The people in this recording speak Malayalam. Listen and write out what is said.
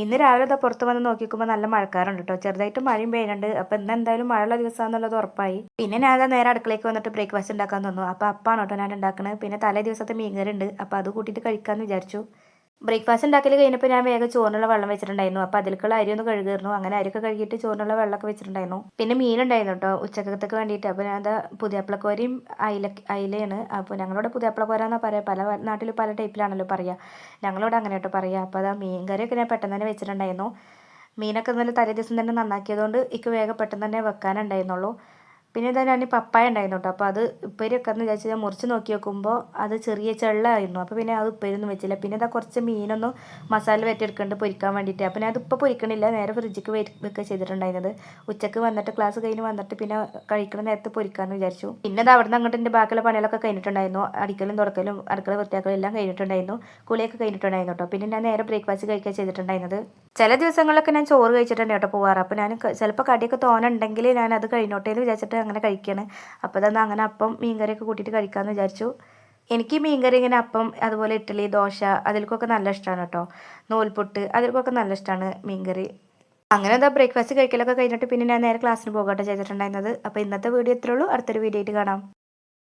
ഇന്ന് രാവിലെ ദാ പുറത്ത് വന്ന് നോക്കിക്കുമ്പോൾ നല്ല മഴക്കാറുണ്ട് കേട്ടോ. ചെറുതായിട്ട് മഴയും പെയ്യുന്നുണ്ട്. അപ്പോൾ ഇന്ന് എന്തായാലും മഴയുള്ള ദിവസമാണെന്നുള്ളത് ഉറപ്പായി. പിന്നെ ഞാൻ അതാ നേരെ അടുക്കളയ്ക്ക് വന്നിട്ട് ബ്രേക്ക്ഫാസ്റ്റ് ഉണ്ടാക്കാൻ തന്നു. അപ്പോൾ അപ്പാണ് കേട്ടോ ഞാൻ ഉണ്ടാക്കുന്നത്. പിന്നെ തലേ ദിവസത്തെ മീൻകറി ഉണ്ട്. അപ്പോൾ അത് കൂട്ടിയിട്ട് കഴിക്കാമെന്ന് വിചാരിച്ചു. ബ്രേക്ക്ഫാസ്റ്റ് ഉണ്ടാക്കൽ കഴിഞ്ഞപ്പോൾ ഞാൻ വേഗം ചോറിനുള്ള വെള്ളം വെച്ചിട്ടുണ്ടായിരുന്നു. അപ്പോൾ അതിലേക്കുള്ള അരി ഒന്ന് കഴുകുമായിരുന്നു. അങ്ങനെ അരിയൊക്കെ കഴുകിയിട്ട് ചോറിനുള്ള വെള്ളമൊക്കെ വെച്ചിട്ടുണ്ടായിരുന്നു. പിന്നെ മീനുണ്ടായിരുന്നു കേട്ടോ ഉച്ചക്കത്തേക്ക് വേണ്ടിയിട്ട്. അപ്പോൾ ഞാൻ എന്താ പുതിയാപ്പിളക്കോരയും അയിലയാണ്. അപ്പോൾ ഞങ്ങളുടെ പുതിയാപ്പിളക്കോര എന്നാണ് പറയുക. പല നാട്ടിലും പല ടൈപ്പിലാണല്ലോ പറയുക. ഞങ്ങളിവിടെ അങ്ങനെ കേട്ടോ പറയുക. അപ്പോൾ അതാ മീൻ കറിയൊക്കെ ഞാൻ പെട്ടെന്ന് തന്നെ വെച്ചിട്ടുണ്ടായിരുന്നു. മീനൊക്കെ ഇന്നലെ തലേ ദിവസം തന്നെ നന്നാക്കിയതുകൊണ്ട് എനിക്ക് വേഗം പെട്ടെന്ന് തന്നെ വെക്കാനുണ്ടായിരുന്നുള്ളൂ. പിന്നെ ഇതാ ഞാൻ പപ്പായ ഉണ്ടായിരുന്നു കേട്ടോ. അപ്പോൾ അത് ഉപ്പേരി വെക്കാമെന്ന് വിചാരിച്ച് ഞാൻ മുറിച്ച് നോക്കി നോക്കുമ്പോൾ അത് ചെറിയ ചെള്ളായിരുന്നു. അപ്പോൾ പിന്നെ അത് ഉപ്പേരിയൊന്നും വെച്ചില്ല. പിന്നെ ഇതാ കുറച്ച് മീനൊന്നും മസാല വെറ്റിയെടുക്കുന്നുണ്ട് പൊരിക്കാൻ വേണ്ടിയിട്ട്. അപ്പോൾ ഞാൻ അതിപ്പോൾ പൊരിക്കണില്ല, നേരെ ഫ്രിഡ്ജിക്ക് വെക്കുക ചെയ്തിട്ടുണ്ടായിരുന്നത്. ഉച്ചക്ക് വന്നിട്ട് ക്ലാസ് കഴിഞ്ഞ് വന്നിട്ട് പിന്നെ കഴിക്കുന്ന നേരത്ത് പൊരിക്കാമെന്ന് വിചാരിച്ചു. പിന്നെ അത് അവിടെ നിന്ന് അങ്ങോട്ട് എൻ്റെ ബാക്കിയുള്ള പണികളൊക്കെ കഴിഞ്ഞിട്ടുണ്ടായിരുന്നു. അടിക്കലും തുടക്കലും അടുക്കള വൃത്തിയാക്കലും എല്ലാം കഴിഞ്ഞിട്ടുണ്ടായിരുന്നു. കുളിയൊക്കെ കഴിഞ്ഞിട്ടുണ്ടായിരുന്നു കേട്ടോ. പിന്നെ ഞാൻ നേരെ ബ്രേക്ക്ഫാസ്റ്റ് കഴിക്കുക ചെയ്തിട്ടുണ്ടായിരുന്നത്. ചില ദിവസങ്ങളിലൊക്കെ ഞാൻ ചോറ് കഴിച്ചിട്ടുണ്ട് കേട്ടോ പോവാറ്. അപ്പോൾ ഞാൻ ചിലപ്പോൾ കടിയൊക്കെ തോന്നുന്നുണ്ടെങ്കിൽ ഞാൻ അത് കഴിഞ്ഞോട്ടെ എന്ന് വിചാരിച്ചിട്ട് അങ്ങനെ കഴിക്കുകയാണ്. അപ്പോൾ അതൊന്ന് അങ്ങനെ അപ്പം മീൻകറിയൊക്കെ കൂട്ടിയിട്ട് കഴിക്കാമെന്ന് വിചാരിച്ചു. എനിക്ക് മീൻകറി ഇങ്ങനെ അപ്പം അതുപോലെ ഇഡ്ഡലി ദോശ അതിൽക്കൊക്കെ നല്ല ഇഷ്ടമാണ് കേട്ടോ. നൂൽപുട്ട് അതിൽക്കൊക്കെ നല്ല ഇഷ്ടമാണ് മീൻകറി. അങ്ങനെ എന്താ ബ്രേക്ക്ഫാസ്റ്റ് കഴിക്കലൊക്കെ കഴിഞ്ഞിട്ട് പിന്നെ ഞാൻ നേരെ ക്ലാസ്സിന് പോകട്ടെ ചെയ്തിട്ടുണ്ടായിരുന്നത്. അപ്പോൾ ഇന്നത്തെ വീഡിയോ ഇത്രേ ഉള്ളൂ. അടുത്തൊരു വീഡിയോ ആയിട്ട് കാണാം.